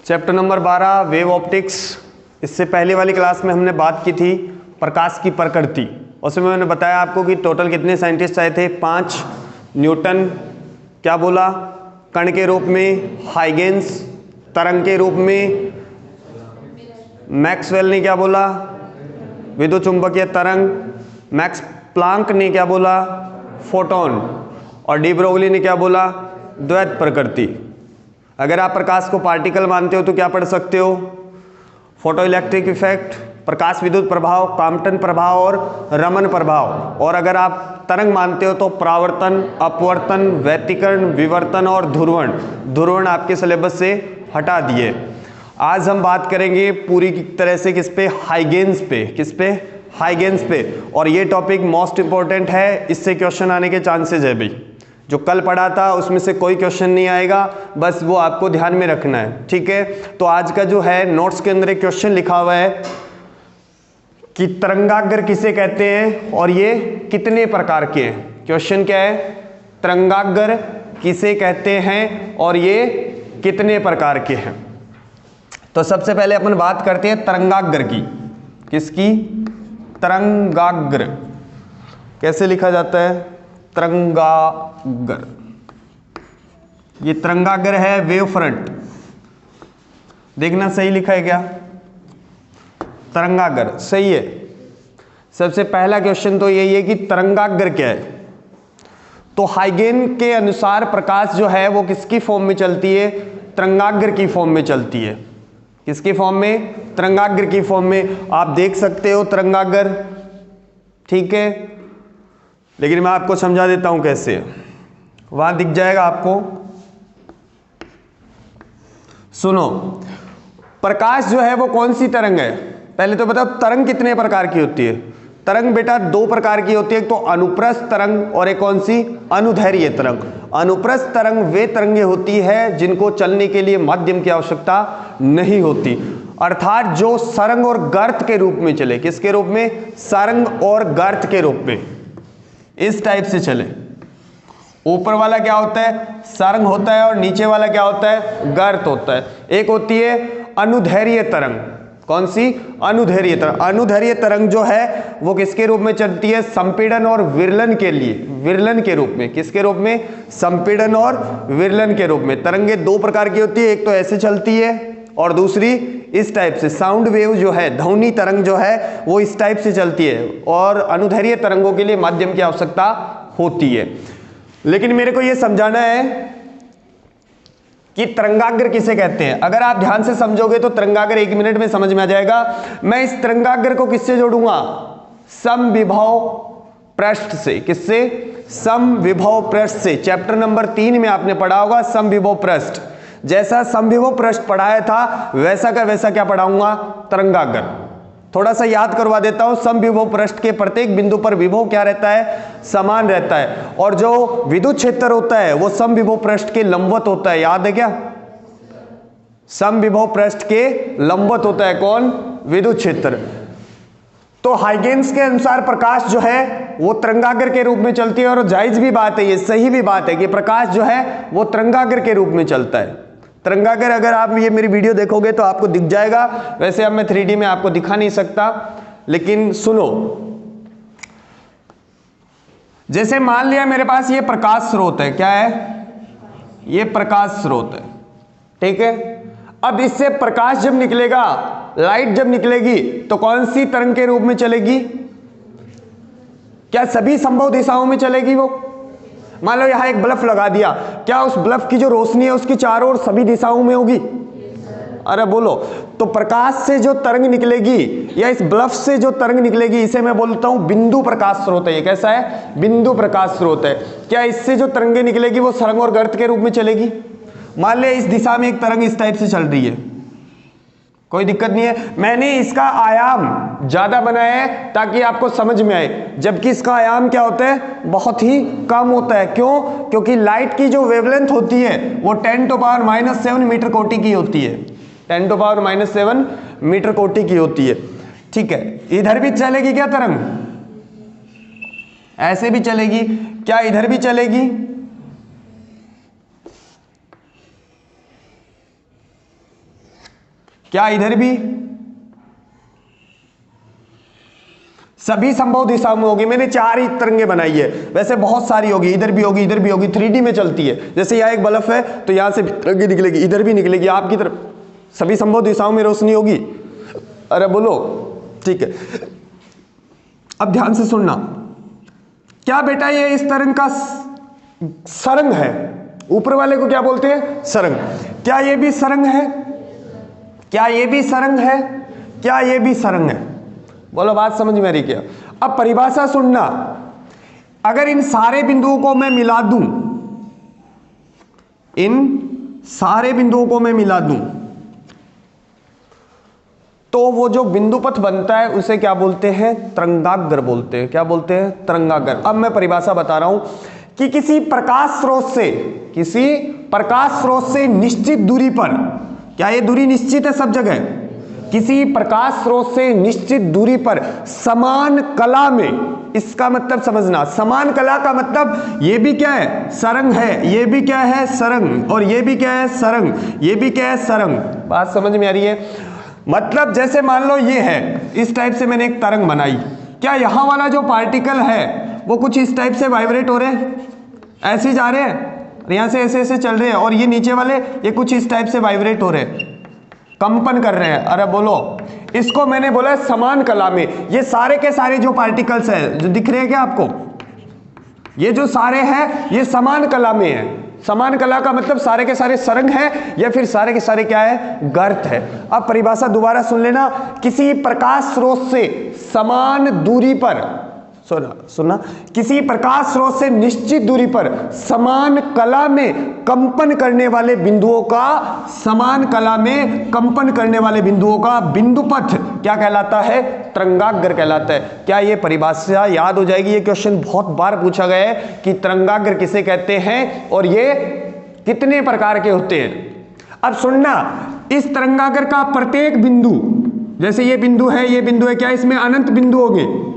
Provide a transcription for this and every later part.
Chapter number 12 wave optics. इससे पहले वाली क्लास में हमने बात की थी प्रकाश की प्रकृति। उसमें मैंने बताया आपको कि टोटल कितने साइंटिस्ट आए थे, 5। न्यूटन क्या बोला, कण के रूप में, हाइगेंस तरंग के रूप में, मैक्सवेल ने क्या बोला, विद्युत चुंबकीय तरंग, मैक्स प्लांक ने क्या बोला, फोटोन, और डी ब्रोगली ने क्या बोला, द्वैत प्रकृति। अगर आप प्रकाश को पार्टिकल मानते हो तो क्या पढ़ सकते हो, फोटो इलेक्ट्रिक इफेक्ट, प्रकाश विद्युत प्रभाव, कॉम्पटन प्रभाव और रमन प्रभाव। और अगर आप तरंग मानते हो तो परावर्तन, अपवर्तन, व्यतिकरण, विवर्तन और ध्रुवण। ध्रुवण आपके सिलेबस से हटा दिए। आज हम बात करेंगे पूरी तरह से किस पे, हाइगेंस पे। किस पे, हाइगेंस पे। और ये टॉपिक मोस्ट इंपॉर्टेंट है, इससे क्वेश्चन आने के चांसेस है भाई। जो कल पढ़ा था उसमें से कोई क्वेश्चन नहीं आएगा, बस वो आपको ध्यान में रखना है, ठीक है। तो आज का जो है नोट्स के अंदर एक क्वेश्चन लिखा हुआ है कि तरंगाग्र किसे कहते हैं और ये कितने प्रकार के हैं। क्वेश्चन क्या है, तरंगाग्र किसे कहते हैं और ये कितने प्रकार के हैं। तो सबसे पहले अपन बात करते हैं तरंगाग्र की। किसकी, तरंगाग्र। कैसे लिखा जाता है, तरंगाग्र। ये तरंगाग्र है वेव फ्रंट, देखना सही लिखा है क्या, तरंगाग्र सही है। सबसे पहला क्वेश्चन तो यही है कि तरंगाग्र क्या है। तो हाइगेन के अनुसार प्रकाश जो है वो किसकी फॉर्म में चलती है, तरंगाग्र की फॉर्म में चलती है। किसकी फॉर्म में, तरंगाग्र की फॉर्म में। आप देख सकते हो तरंगाग्र, ठीक है, लेकिन मैं आपको समझा देता हूं कैसे। वहां दिख जाएगा आपको, सुनो। प्रकाश जो है वो कौन सी तरंग है, पहले तो बताओ तरंग कितने प्रकार की होती है। तरंग बेटा 2 प्रकार की होती है, एक तो अनुप्रस्थ तरंग और एक कौन सी, अनुदैर्घ्य तरंग। अनुप्रस्थ तरंग वे तरंगें होती है जिनको चलने के लिए माध्यम की आवश्यकता नहीं होती, अर्थात जो सरंग और गर्त के रूप में चले। किसके रूप में, सरंग और गर्त के रूप में, इस टाइप से चले। ऊपर वाला क्या होता है, सरंग होता है, और नीचे वाला क्या होता है, गर्त होता है। एक होती है अनुदैर्घ्य तरंग। कौन सी, अनुदैर्घ्य तरंग। अनुदैर्घ्य तरंग जो है वो किसके रूप में चलती है, संपीड़न और विरलन के लिए, विरलन के रूप में। किसके रूप में, संपीड़न और विरलन के रूप में। तरंगे 2 प्रकार की होती है, एक तो ऐसे चलती है और दूसरी इस टाइप से। साउंड वेव जो है, ध्वनि तरंग जो है वो इस टाइप से चलती है, और अनुदैर्घ्य तरंगों के लिए माध्यम की आवश्यकता होती है। लेकिन मेरे को यह समझाना है कि तरंगाग्र किसे कहते हैं। अगर आप ध्यान से समझोगे तो तरंगाग्र 1 मिनट में समझ में आ जाएगा। मैं इस तरंगाग्र को किससे जोड़ूंगा, समविभव पृष्ठ से। किससे, समविभव पृष्ठ से। चैप्टर नंबर 3 में आपने पढ़ा होगा समविभव पृष्ठ। जैसा समविभव पृष्ठ पढ़ाया था वैसा का वैसा क्या पढ़ाऊंगा, तरंगाग्र। थोड़ा सा याद करवा देता हूं, समविभव पृष्ठ के प्रत्येक बिंदु पर विभव क्या रहता है, समान रहता है, और जो विद्युत क्षेत्र होता है वो समविभव पृष्ठ के लंबवत होता है। याद है क्या, समविभव पृष्ठ के लंबवत होता है कौन, विद्युत क्षेत्र। तो हाइगेंस के अनुसार प्रकाश जो है वो तरंगाग्र के रूप में चलती है, और जायज भी बात है, ये सही भी बात है कि प्रकाश जो है वो तरंगाग्र के रूप में चलता है। तरंगाग्र अगर आप ये मेरी वीडियो देखोगे तो आपको दिख जाएगा। वैसे अब मैं 3D में आपको दिखा नहीं सकता, लेकिन सुनो। जैसे मान लिया मेरे पास ये प्रकाश स्रोत है, क्या है, ये प्रकाश स्रोत है, ठीक है। अब इससे प्रकाश जब निकलेगा, लाइट जब निकलेगी तो कौन सी तरंग के रूप में चलेगी, क्या सभी संभव दिशाओं में चलेगी वो। मान लो यहां एक बल्ब लगा दिया, क्या उस बल्ब की जो रोशनी है उसकी चारों ओर सभी दिशाओं में होगी, अरे बोलो। तो प्रकाश से जो तरंग निकलेगी या इस बल्ब से जो तरंग निकलेगी इसे मैं बोलता हूं बिंदु प्रकाश स्रोत है। ये कैसा है, बिंदु प्रकाश स्रोत है। क्या इससे जो तरंगे निकलेगी वो सरंग और गर्त के रूप में चलेगी। मान लिया इस दिशा में एक तरंग इस टाइप से चल रही है, कोई दिक्कत नहीं है। मैंने इसका आयाम ज्यादा बनाया है ताकि आपको समझ में आए, जबकि इसका आयाम क्या होता है, बहुत ही कम होता है। क्यों, क्योंकि लाइट की जो वेवलेंथ होती है वो 10⁻⁻7 मीटर कोटि की होती है, 10⁻⁻7 मीटर कोटि की होती है, ठीक है। इधर भी चलेगी क्या तरंग, ऐसे भी चलेगी, क्या इधर भी चलेगी, क्या इधर भी? सभी संभव दिशाओं में होगी। मैंने 4 ही तरंगे बनाई है, वैसे बहुत सारी होगी, इधर भी होगी, इधर भी होगी, 3D में चलती है। जैसे यहाँ एक बल्ब है तो यहां से तरंगे निकलेगी, इधर भी निकलेगी, आपकी तरफ, सभी संभव दिशाओं में रोशनी होगी। अरे बोलो, ठीक है। अब ध्यान से सुनना, क्या बेटा ये इस तरंग का सरंग है? ऊपर वाले को क्या बोलते हैं? सरंग। क्या ये भी सरंग है? क्या ये भी सरंग है? क्या ये भी सरंग है? बोलो, बात समझ में आ रही क्या? अब परिभाषा सुनना, अगर इन सारे बिंदुओं को मैं मिला दूं, इन सारे बिंदुओं को मैं मिला दूं, तो वो जो बिंदु पथ बनता है उसे क्या बोलते हैं? तरंगाग्र बोलते हैं। क्या बोलते हैं? तरंगाग्र। अब मैं परिभाषा बता रहा हूं कि किसी प्रकाश स्रोत से निश्चित दूरी पर, क्या ये दूरी निश्चित है सब जगह? किसी प्रकाश स्रोत से निश्चित दूरी पर समान कला में, इसका मतलब समझना, समान कला का मतलब ये भी क्या है? सरंग है, ये भी क्या है? सरंग, और ये भी क्या है? सरंग, ये भी क्या है? सरंग। बात समझ में आ रही है? मतलब जैसे मान लो ये है, इस टाइप से मैंने एक तरंग बनाई, क्या यहां वाला जो पार्टिकल है वो कुछ इस टाइप से वाइब्रेट हो रहे हैं, ऐसे जा रहे हैं, यहां से ऐसे ऐसे चल रहे हैं, और ये नीचे वाले ये कुछ इस टाइप से वाइब्रेट हो रहे हैं, कंपन कर रहे हैं। अरे बोलो, इसको मैंने बोला समान कला में। ये सारे के सारे जो पार्टिकल्स है जो दिख रहे हैं क्या आपको, ये जो सारे हैं ये समान कला में है। समान कला का मतलब सारे के सारे सरंग है या फिर सारे के सारे क्या है? गर्त है। अब परिभाषा दोबारा सुन लेना, किसी प्रकाश स्रोत से समान दूरी पर, सुनना, किसी प्रकाश स्रोत से निश्चित दूरी पर समान कला में कंपन करने वाले बिंदुओं का, समान कला में कंपन करने वाले बिंदुओं का बिंदु पथ क्या कहलाता है? तरंगाग्र कहलाता है। क्या ये परिभाषा याद हो जाएगी? ये क्वेश्चन बहुत बार पूछा गया है कि तरंगाग्र किसे कहते हैं और ये कितने प्रकार के होते हैं। अब सुनना, इस तरंगाग्र का प्रत्येक बिंदु, जैसे ये बिंदु है, ये बिंदु है, क्या इसमें अनंत बिंदु होंगे?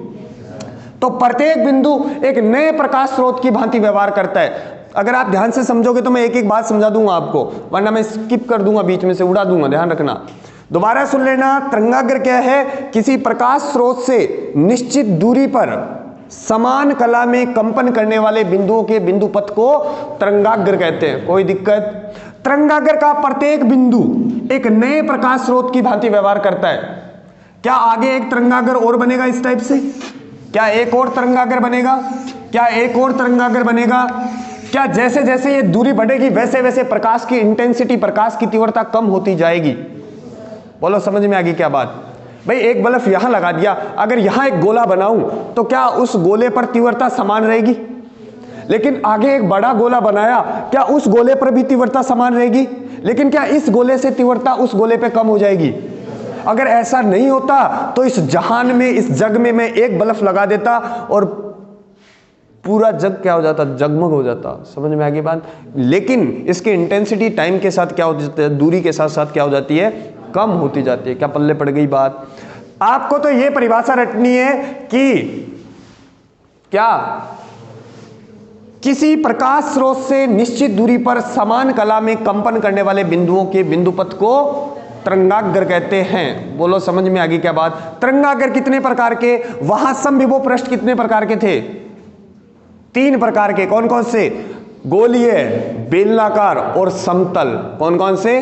तो प्रत्येक बिंदु एक नए प्रकाश स्रोत की भांति व्यवहार करता है। अगर आप ध्यान से समझोगे तो मैं एक एक बात समझा दूंगा आपको, वरना मैं स्किप कर दूंगा, बीच में से उड़ा दूंगा, ध्यान रखना। दोबारा सुन लेना, तरंगाग्र क्या है? किसी प्रकाश स्रोत से निश्चित दूरी पर समान कला में कंपन करने वाले बिंदुओं के बिंदु पथ को तरंगाग्र कहते हैं। कोई दिक्कत? तरंगाग्र का प्रत्येक बिंदु एक नए प्रकाश स्रोत की भांति व्यवहार करता है। क्या आगे एक तरंगाग्र और बनेगा इस टाइप से? क्या एक और तरंगाग्र बनेगा? क्या एक और तरंगाग्र बनेगा? क्या जैसे जैसे ये दूरी बढ़ेगी वैसे वैसे प्रकाश की इंटेंसिटी, प्रकाश की तीव्रता कम होती जाएगी? बोलो, समझ में आ गई क्या बात? भाई एक बल्ब यहां लगा दिया, अगर यहां एक गोला बनाऊं तो क्या उस गोले पर तीव्रता समान रहेगी? लेकिन आगे एक बड़ा गोला बनाया, क्या उस गोले पर भी तीव्रता समान रहेगी? लेकिन क्या इस गोले से तीव्रता उस गोले पे कम हो जाएगी? अगर ऐसा नहीं होता तो इस जहान में, इस जग में मैं एक बल्ब लगा देता और पूरा जग क्या हो जाता? जगमग हो जाता। समझ में आ गई बात? लेकिन इसकी इंटेंसिटी टाइम के साथ क्या हो जाती है? दूरी के साथ साथ क्या हो जाती है? कम होती जाती है। क्या पल्ले पड़ गई बात? आपको तो यह परिभाषा रटनी है कि क्या किसी प्रकाश स्रोत से निश्चित दूरी पर समान कला में कंपन करने वाले बिंदुओं के बिंदु पथ को तरंगाग्र कहते हैं। बोलो, समझ में आ गई क्या बात? तरंगाग्र कितने प्रकार के? वहां समविभव पृष्ठ कितने प्रकार के थे? 3 प्रकार के। कौन कौन से? गोलीय, बेलनाकार और समतल। कौन कौन से?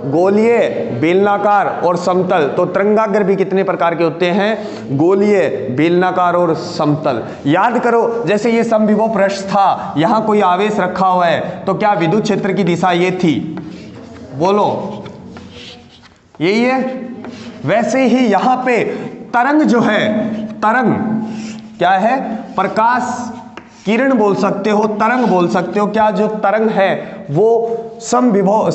गोलीय, बेलनाकार और समतल। तो तरंगाग्र भी कितने प्रकार के होते हैं? गोलीय, बेलनाकार और समतल। याद करो, जैसे ये समविभव पृष्ठ था, यहां कोई आवेश रखा हुआ है, तो क्या विद्युत क्षेत्र की दिशा ये थी? बोलो, यही है। वैसे ही यहां पे तरंग जो है, तरंग क्या है? प्रकाश किरण बोल सकते हो, तरंग बोल सकते हो। क्या जो तरंग है वो समविभव,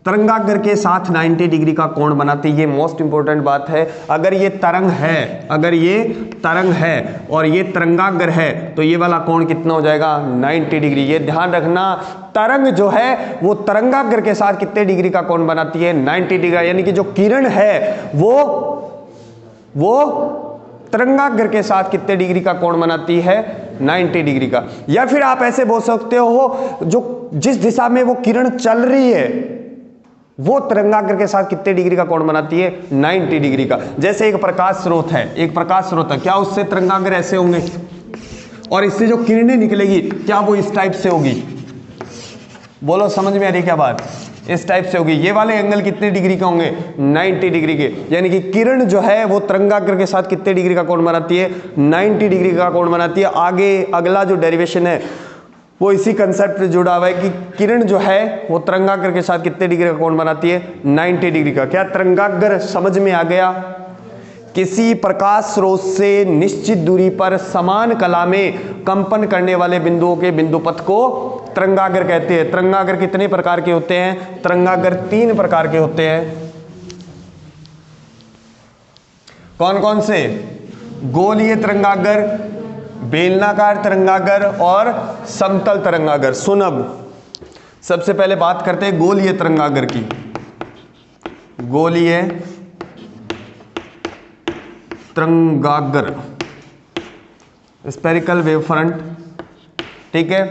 तरंगाग्र के साथ 90 डिग्री का कोण बनाती है। ये मोस्ट इंपॉर्टेंट बात है। अगर ये तरंग है, अगर ये तरंग है और ये तरंगाग्र है, तो ये वाला कोण कितना हो जाएगा? 90 डिग्री। ये ध्यान रखना, तरंग जो है वो तरंगाग्र के साथ कितने डिग्री का कोण बनाती है? 90 डिग्री। यानी कि जो किरण है वो तरंगाग्र के साथ कितने डिग्री का कोण बनाती है? 90 डिग्री का। या फिर आप ऐसे बोल सकते हो, जो जिस दिशा में वो किरण चल रही है वो तरंगाग्र के साथ कितने डिग्री का कोण बनाती है? 90 डिग्री का। जैसे एक प्रकाश स्रोत है, एक प्रकाश स्रोत है, क्या उससे तरंगाग्र ऐसे होंगे? और इससे जो किरणें निकलेगी क्या वो इस टाइप से होगी? बोलो, समझ में आ रही क्या बात? इस टाइप से होगी। ये वाले एंगल कितने डिग्री के होंगे? 90 डिग्री के। यानी कि किरण जो है वो तरंगाग्र के साथ कितने डिग्री का कोण बनाती है? 90 डिग्री का कोण बनाती है। आगे अगला जो डेरिवेशन है वो इसी कंसेप्ट से जुड़ा हुआ है कि किरण जो है वो तरंगाग्र के साथ कितने डिग्री का कोण बनाती है? 90 डिग्री का। क्या तरंगाग्र समझ में आ गया? किसी प्रकाश स्रोत से निश्चित दूरी पर समान कला में कंपन करने वाले बिंदुओं के बिंदुपथ को तरंगाग्र कहते हैं। तरंगाग्र कितने प्रकार के होते हैं? तरंगाग्र 3 प्रकार के होते हैं। कौन कौन से? गोलीय तरंगाग्र, बेलनाकार तरंगाग्र और समतल तरंगाग्र। सुन, अब सबसे पहले बात करते हैं गोलीय तरंगाग्र की। गोलीय तरंगाग्र, स्फेरिकल वेव फ्रंट, ठीक है।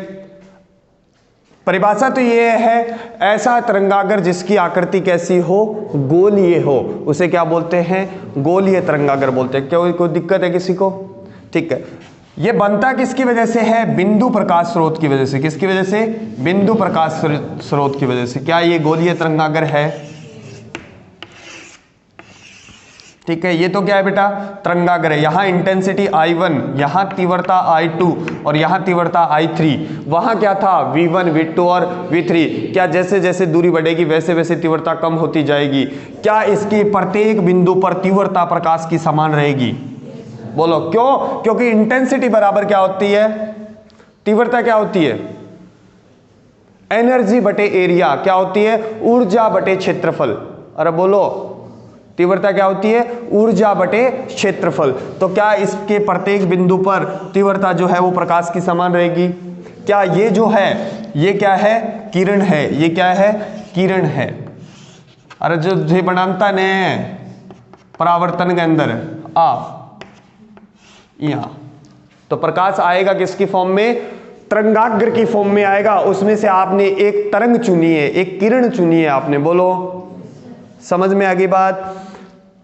परिभाषा तो ये है, ऐसा तरंगाग्र जिसकी आकृति कैसी हो? गोलीय हो, उसे क्या बोलते हैं? गोलीय तरंगाग्र बोलते हैं। क्या कोई दिक्कत है किसी को? ठीक है। ये बनता किसकी वजह से है? बिंदु प्रकाश स्रोत की वजह से। किसकी वजह से? बिंदु प्रकाश स्रोत की वजह से। क्या ये गोलीय तरंगाग्र है? ठीक है। ये तो क्या है बेटा? तरंगाग्र है। यहां इंटेंसिटी I1, यहां तीव्रता I2 और यहां तीव्रता I3। वहां क्या था? V1, V2 और V3। क्या जैसे जैसे दूरी बढ़ेगी वैसे वैसे तीव्रता कम होती जाएगी? क्या इसकी प्रत्येक बिंदु पर तीव्रता प्रकाश की समान रहेगी? बोलो क्यों? क्योंकि इंटेंसिटी बराबर क्या होती है? तीव्रता क्या होती है? एनर्जी बटे एरिया। क्या होती है? ऊर्जा बटे क्षेत्रफल। अरे बोलो, तीव्रता क्या होती है? ऊर्जा बटे क्षेत्रफल। तो क्या इसके प्रत्येक बिंदु पर तीव्रता जो है वो प्रकाश की समान रहेगी? क्या ये जो है ये क्या है? किरण है। ये क्या है? किरण है। अरे जो बनाता ने परावर्तन के अंदर यहां तो प्रकाश आएगा किसकी फॉर्म में? तरंगाग्र की फॉर्म में आएगा। उसमें से आपने एक तरंग चुनी है, एक किरण चुनी है आपने। बोलो, समझ में आ गई बात?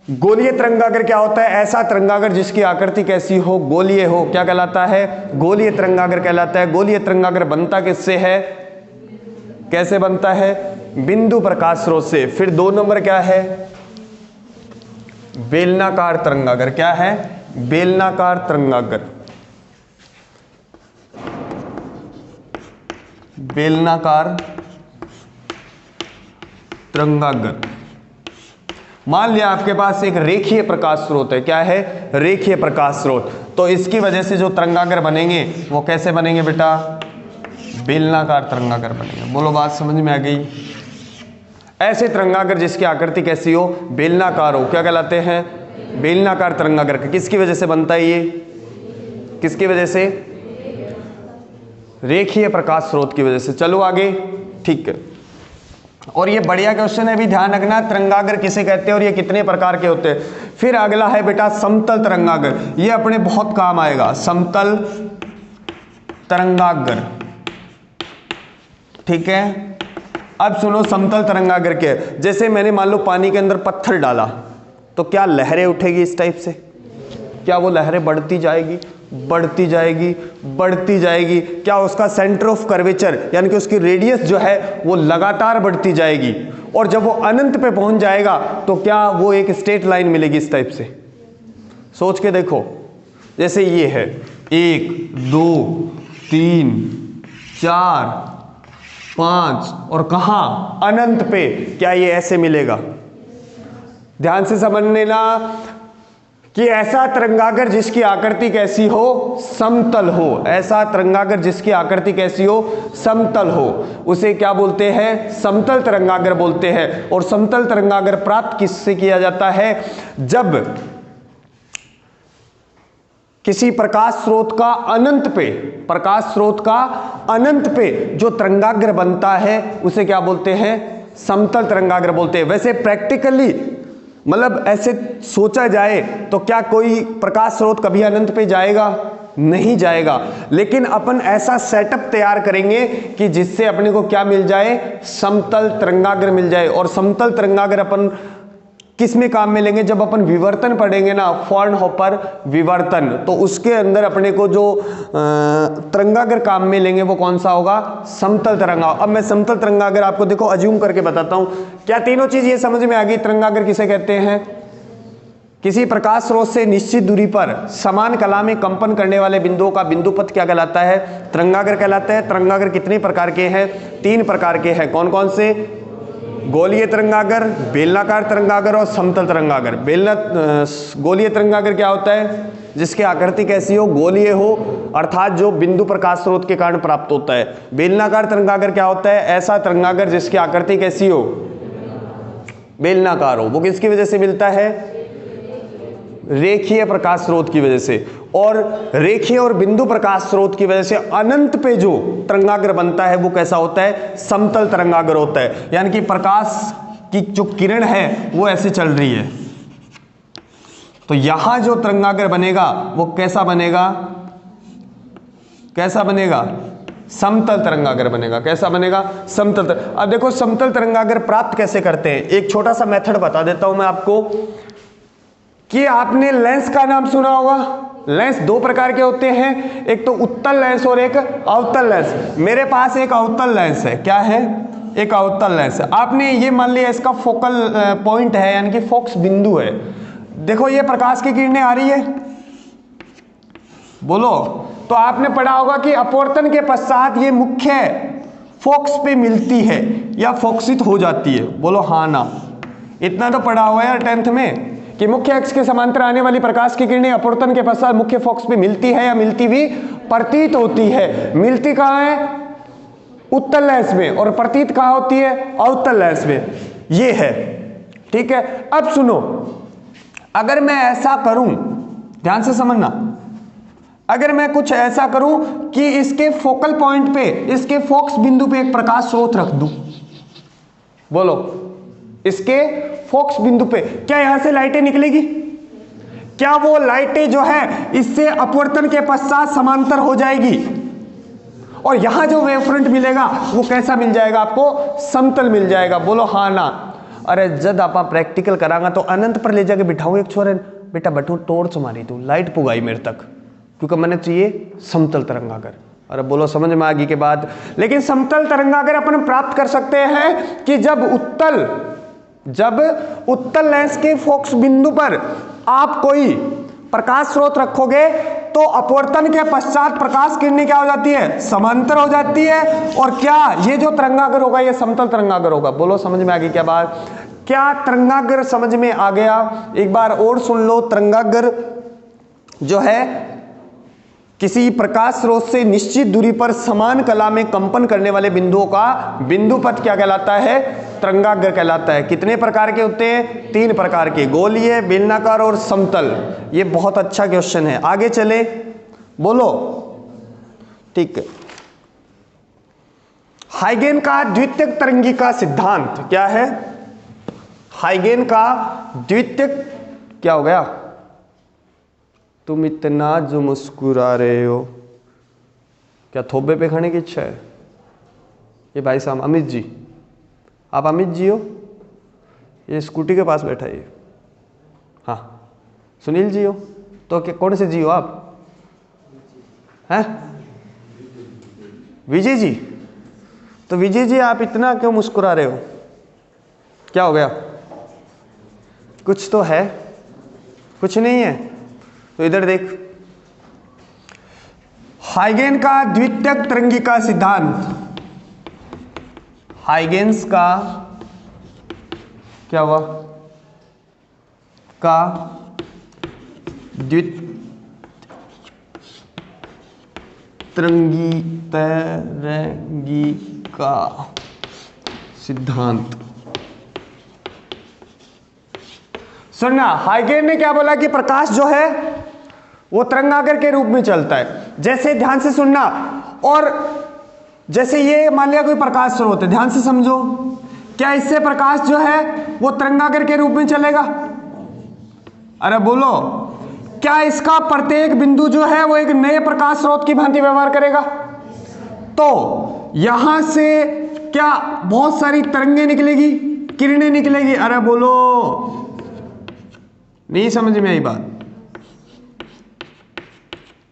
गोलीय तरंगाग्र क्या होता है? ऐसा तरंगाग्र जिसकी आकृति कैसी हो? गोलीय हो। क्या कहलाता है? गोलीय तरंगाग्र कहलाता है। गोलीय तरंगाग्र बनता किससे है? कैसे बनता है? बिंदु प्रकाश स्रोत से। फिर 2 नंबर क्या है? बेलनाकार तरंगाग्र। क्या है? बेलनाकार तरंगाग्र। बेलनाकार तरंगाग्र। मान लिया आपके पास एक रेखीय प्रकाश स्रोत है। क्या है? रेखीय प्रकाश स्रोत। तो इसकी वजह से जो तरंगाग्र बनेंगे वो कैसे बनेंगे बेटा? बेलनाकार तरंगाग्र बनेंगे। बोलो, बात समझ में आ गई? ऐसे तरंगाग्र जिसकी आकृति कैसी हो? बेलनाकार हो, क्या कहलाते हैं? बेलनाकार तरंगाग्र। किसकी वजह से बनता है ये? किसकी वजह से? रेखीय प्रकाश स्रोत की वजह से। चलो आगे, ठीक है। और ये बढ़िया क्वेश्चन है, भी ध्यान रखना, तरंगाग्र किसे कहते हैं और ये कितने प्रकार के होते हैं। फिर अगला है बेटा समतल तरंगाग्र। ये अपने बहुत काम आएगा। समतल तरंगाग्र, ठीक है। अब सुनो, समतल तरंगाग्र के जैसे मैंने मान लो पानी के अंदर पत्थर डाला तो क्या लहरें उठेगी इस टाइप से? क्या वो लहरें बढ़ती जाएगी, बढ़ती जाएगी, बढ़ती जाएगी? क्या उसका सेंटर ऑफ कर्वेचर यानी कि उसकी रेडियस जो है वो लगातार बढ़ती जाएगी? और जब वो अनंत पे पहुंच जाएगा तो क्या वो एक स्ट्रेट लाइन मिलेगी इस टाइप से? सोच के देखो। जैसे ये है 1 2 3 4 5 और कहां? अनंत पे। क्या ये ऐसे मिलेगा? ध्यान से समझ लेना कि ऐसा तरंगाग्र जिसकी आकृति कैसी हो? समतल हो। ऐसा तरंगाग्र जिसकी आकृति कैसी हो? समतल हो, उसे क्या बोलते हैं? समतल तरंगाग्र बोलते हैं। और समतल तरंगाग्र प्राप्त किससे किया जाता है? जब किसी प्रकाश स्रोत का अनंत पे, प्रकाश स्रोत का अनंत पे जो तरंगाग्र बनता है उसे क्या बोलते हैं? समतल तरंगाग्र बोलते हैं। वैसे प्रैक्टिकली मतलब ऐसे सोचा जाए तो क्या कोई प्रकाश स्रोत कभी अनंत पे जाएगा? नहीं जाएगा। लेकिन अपन ऐसा सेटअप तैयार करेंगे कि जिससे अपने को क्या मिल जाए, समतल तरंगाग्र मिल जाए। और समतल तरंगाग्र अपन किस में काम में लेंगे, जब अपन विवर्तन पढ़ेंगे ना, फ्रॉनहोफर विवर्तन, तो उसके अंदर अपने को जो तरंगाग्र काम में लेंगे वो कौन सा होगा, समतल तरंगाग्र। अब मैं समतल तरंगाग्र आपको देखो अज्यूम करके बताता हूं। क्या तीनों चीज ये समझ में आ गई? तरंगाग्र किसे कहते हैं? किसी प्रकाश स्रोत से निश्चित दूरी पर समान कला में कंपन करने वाले बिंदुओं का बिंदुपथ क्या कहलाता है? तरंगाग्र कहलाता है। तरंगाग्र कितने प्रकार के हैं? 3 प्रकार के हैं। कौन कौन से? गोलीय तरंगाग्र, बेलनाकार तरंगाग्र और समतल तरंगाग्र। गोलीय तरंगाग्र क्या होता है? जिसकी आकृति कैसी हो, गोलीय हो, अर्थात जो बिंदु प्रकाश स्रोत के कारण प्राप्त होता है। बेलनाकार तरंगाग्र क्या होता है? ऐसा तरंगाग्र जिसकी आकृति कैसी हो, बेलनाकार हो। वो किसकी वजह से मिलता है? रेखीय प्रकाश स्रोत की वजह से। और रेखीय और बिंदु प्रकाश स्रोत की वजह से अनंत पे जो तरंगाग्र बनता है वो कैसा होता है? समतल तरंगाग्र होता है। यानी कि प्रकाश की जो किरण है वो ऐसे चल रही है, तो यहां जो तरंगाग्र बनेगा वो कैसा बनेगा? कैसा बनेगा? समतल तरंगाग्र बनेगा। कैसा बनेगा? समतल। अब देखो समतल तरंगाग्र प्राप्त कैसे करते हैं, एक छोटा सा मेथड बता देता हूं मैं आपको। कि आपने लेंस का नाम सुना होगा। लेंस 2 प्रकार के होते हैं, एक तो उत्तल लेंस और एक अवतल लेंस। मेरे पास एक अवतल लेंस है। क्या है? एक अवतल लेंस है। आपने ये मान लिया इसका फोकल पॉइंट है, यानी कि फोकस बिंदु है। देखो ये प्रकाश की किरणें आ रही है, बोलो। तो आपने पढ़ा होगा कि अपवर्तन के पश्चात ये मुख्य फोकस पे मिलती है या फोकसित हो जाती है। बोलो हाँ ना। इतना तो पढ़ा हुआ है यार 10th में कि मुख्य अक्ष के समांतर आने वाली प्रकाश की किरणें अपवर्तन के पश्चात मुख्य फोकस पे मिलती है या मिलती भी प्रतीत होती है। मिलती कहां है? उत्तल लेंस में। और प्रतीत कहां होती है? अवतल लेंस में। ये है, ठीक है। अब सुनो, अगर मैं ऐसा करूं, ध्यान से समझना, अगर मैं कुछ ऐसा करूं कि इसके फोकल पॉइंट पे, इसके फोकस बिंदु पे एक प्रकाश स्रोत रख दूं, बोलो, इसके फोकस बिंदु पे, क्या यहां से लाइटें निकलेगी? क्या वो लाइटें जो है इससे अपवर्तन के पश्चात समांतर हो जाएगी? और यहां जो वेव फ्रंट मिलेगा वो कैसा मिल जाएगा आपको? समतल मिल जाएगा। बोलो हाँ ना। अरे जब आप प्रैक्टिकल करांगा तो अनंत पर ले जाके बिठाऊं एक छोरे, बेटा बटू टोर्च मारी तू, लाइट पुगाई मेरे तक, क्योंकि मैंने चाहिए समतल तरंगाग्र। अरे बोलो समझ में आ गई के बाद। लेकिन समतल तरंगाग्र अपन प्राप्त कर सकते हैं कि जब उत्तल लेंस के फोकस बिंदु पर आप कोई प्रकाश स्रोत रखोगे तो अपवर्तन के पश्चात प्रकाश किरणें क्या हो जाती है? समांतर हो जाती है। और क्या ये जो तरंगाग्र होगा ये समतल तरंगाग्र होगा? बोलो समझ में आ गई क्या बात? क्या तरंगाग्र समझ में आ गया? एक बार और सुन लो। तरंगाग्र जो है किसी प्रकाश स्रोत से निश्चित दूरी पर समान कला में कंपन करने वाले बिंदुओं का बिंदुपथ क्या कहलाता है? तरंगाग्र कहलाता है। कितने प्रकार के होते हैं? 3 प्रकार के, गोलीय, बेलनाकार और समतल। ये बहुत अच्छा क्वेश्चन है। आगे चले, बोलो, ठीक है। हाइगेन का द्वितीयक तरंगिका सिद्धांत क्या है? हाइगेन का द्वितीयक, क्या हो गया? तुम इतना जो मुस्कुरा रहे हो, क्या थोबे पे खाने की इच्छा है? ये भाई साहब अमित जी, आप अमित जी हो? ये स्कूटी के पास बैठा है। हाँ, सुनील जी हो? तो कौन से जी हो आप? हैं? विजय जी। तो विजय जी आप इतना क्यों मुस्कुरा रहे हो? क्या हो गया? कुछ तो है? कुछ नहीं है तो इधर देख। हाइगेन का द्वितीयक तरंगिका सिद्धांत, हाइगेन्स का क्या हुआ? का तरंगिका सिद्धांत। सुनना, हाइगेन ने क्या बोला कि प्रकाश जो है वो तरंगाग्र के रूप में चलता है। जैसे ध्यान से सुनना, और जैसे ये मान लिया कोई प्रकाश स्रोत है, ध्यान से समझो, क्या इससे प्रकाश जो है वो तरंगाग्र के रूप में चलेगा? अरे बोलो, क्या इसका प्रत्येक बिंदु जो है वो एक नए प्रकाश स्रोत की भांति व्यवहार करेगा? तो यहां से क्या बहुत सारी तरंगें निकलेगी, किरणें निकलेगी? अरे बोलो, नहीं समझ में आई बात?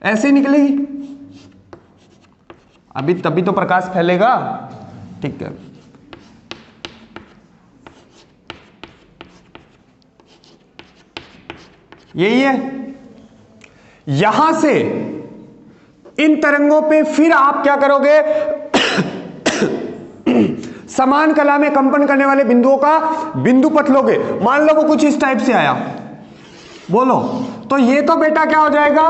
ऐसे निकलेगी अभी, तभी तो प्रकाश फैलेगा। ठीक है, यही है। यहां से इन तरंगों पे फिर आप क्या करोगे? समान कला में कंपन करने वाले बिंदुओं का बिंदु पथ लोगे। मान लो वो कुछ इस टाइप से आया, बोलो, तो ये तो बेटा क्या हो जाएगा?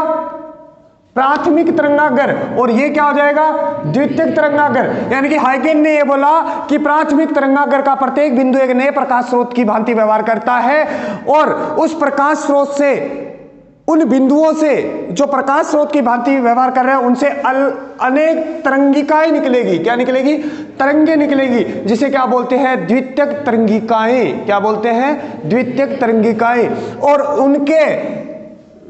प्राथमिक तरंगागर, और ये क्या हो जाएगा? द्वितीयक तरंगागर। यानी कि हाइगेन ने ये बोला कि प्राथमिक तरंगागर का प्रत्येक बिंदु एक नए प्रकाश स्रोत की भांति व्यवहार करता है, और उस प्रकाश स्रोत से, उन बिंदुओं से जो प्रकाश स्रोत की भांति व्यवहार कर रहे हैं, उनसे अनेक तरंगिकाएं निकलेगी। क्या निकलेगी? तरंगे निकलेगी, जिसे क्या बोलते हैं? द्वितीयक तरंगिकाएं। क्या बोलते हैं? द्वितीयक तरंगिकाएं। और उनके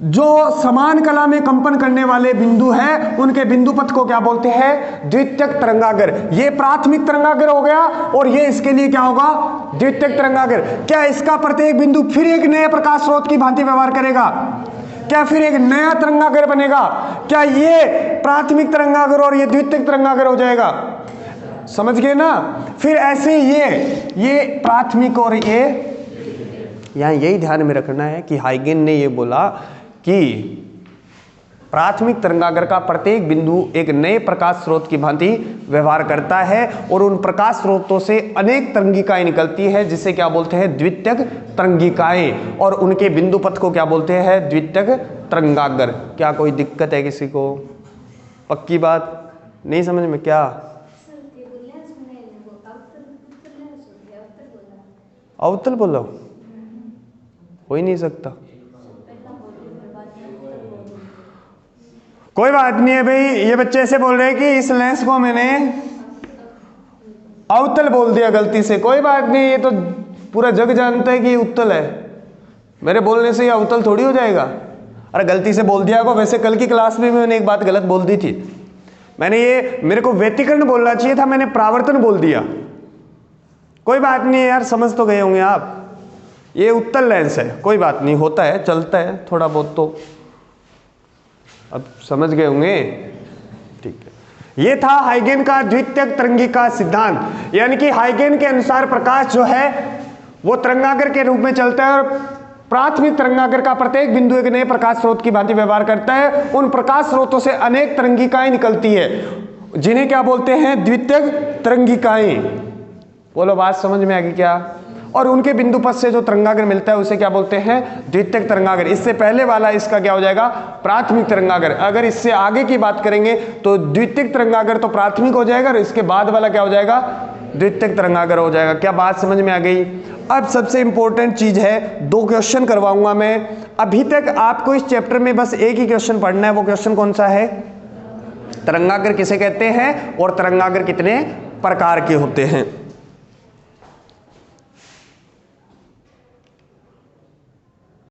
जो समान कला में कंपन करने वाले बिंदु हैं, उनके बिंदु पथ को क्या बोलते हैं? द्वितीयक तरंगागर। ये प्राथमिक तरंगागर हो गया, और ये इसके लिए क्या होगा? द्वितीयक तरंगागर। क्या इसका प्रत्येक बिंदु फिर एक नए प्रकाश स्रोत की भांति व्यवहार करेगा? क्या फिर एक नया तरंगागर बनेगा? क्या ये प्राथमिक तरंगागर और ये द्वितीयक तरंगागर हो जाएगा? समझ गए ना? फिर ऐसे ये प्राथमिक और ये, यहां यही ध्यान में रखना है कि हाइगेन ने ये बोला कि प्राथमिक तरंगागर का प्रत्येक बिंदु एक नए प्रकाश स्रोत की भांति व्यवहार करता है, और उन प्रकाश स्रोतों से अनेक तरंगिकाएं निकलती है, जिसे क्या बोलते हैं? द्वितीयक तरंगिकाएं। और उनके बिंदु पथ को क्या बोलते हैं? द्वितीयक तरंगागर। क्या कोई दिक्कत है किसी को? पक्की बात? नहीं समझ में? क्या अवतल बोलो? हो ही नहीं सकता। कोई बात नहीं है भाई, ये बच्चे ऐसे बोल रहे हैं कि इस लेंस को मैंने अवतल बोल दिया गलती से। कोई बात नहीं, ये तो पूरा जग जानता है कि ये उत्तल है। मेरे बोलने से ये अवतल थोड़ी हो जाएगा। अरे गलती से बोल दिया को। वैसे कल की क्लास में मैंने एक बात गलत बोल दी थी। मेरे को व्यतिकरण बोलना चाहिए था, मैंने परावर्तन बोल दिया। कोई बात नहीं है यार, समझ तो गए होंगे आप। ये उत्तल लेंस है, कोई बात नहीं, होता है, चलता है थोड़ा बहुत, तो अब समझ गए होंगे। ठीक है, ये था हाइगेन का द्वितीयक तरंगिका सिद्धांत। यानी कि हाइगेन के अनुसार प्रकाश जो है वो तरंगागर के रूप में चलता है, और प्राथमिक तरंगागर का प्रत्येक बिंदु एक नए प्रकाश स्रोत की भांति व्यवहार करता है। उन प्रकाश स्रोतों से अनेक तरंगिकाएं निकलती है, जिन्हें क्या बोलते हैं? द्वितीयक तरंगिकाएं। बोलो, बात समझ में आ गई क्या? और उनके बिंदु पथ से जो तरंगागर मिलता है उसे क्या बोलते हैं? द्वितीयक तरंगागर। इससे पहले वाला इसका क्या हो जाएगा? प्राथमिक तरंगागर। अगर इससे आगे की बात करेंगे तो द्वितीयक तरंगागर तो प्राथमिक हो जाएगा, और इसके बाद वाला क्या हो जाएगा? द्वितीयक तरंगागर हो जाएगा। क्या बात समझ में आ गई? अब सबसे इंपॉर्टेंट चीज है, 2 क्वेश्चन करवाऊंगा मैं। अभी तक आपको इस चैप्टर में बस एक ही क्वेश्चन पढ़ना है। वो क्वेश्चन कौन सा है? तरंगागर किसे कहते हैं और तरंगागर कितने प्रकार के होते हैं।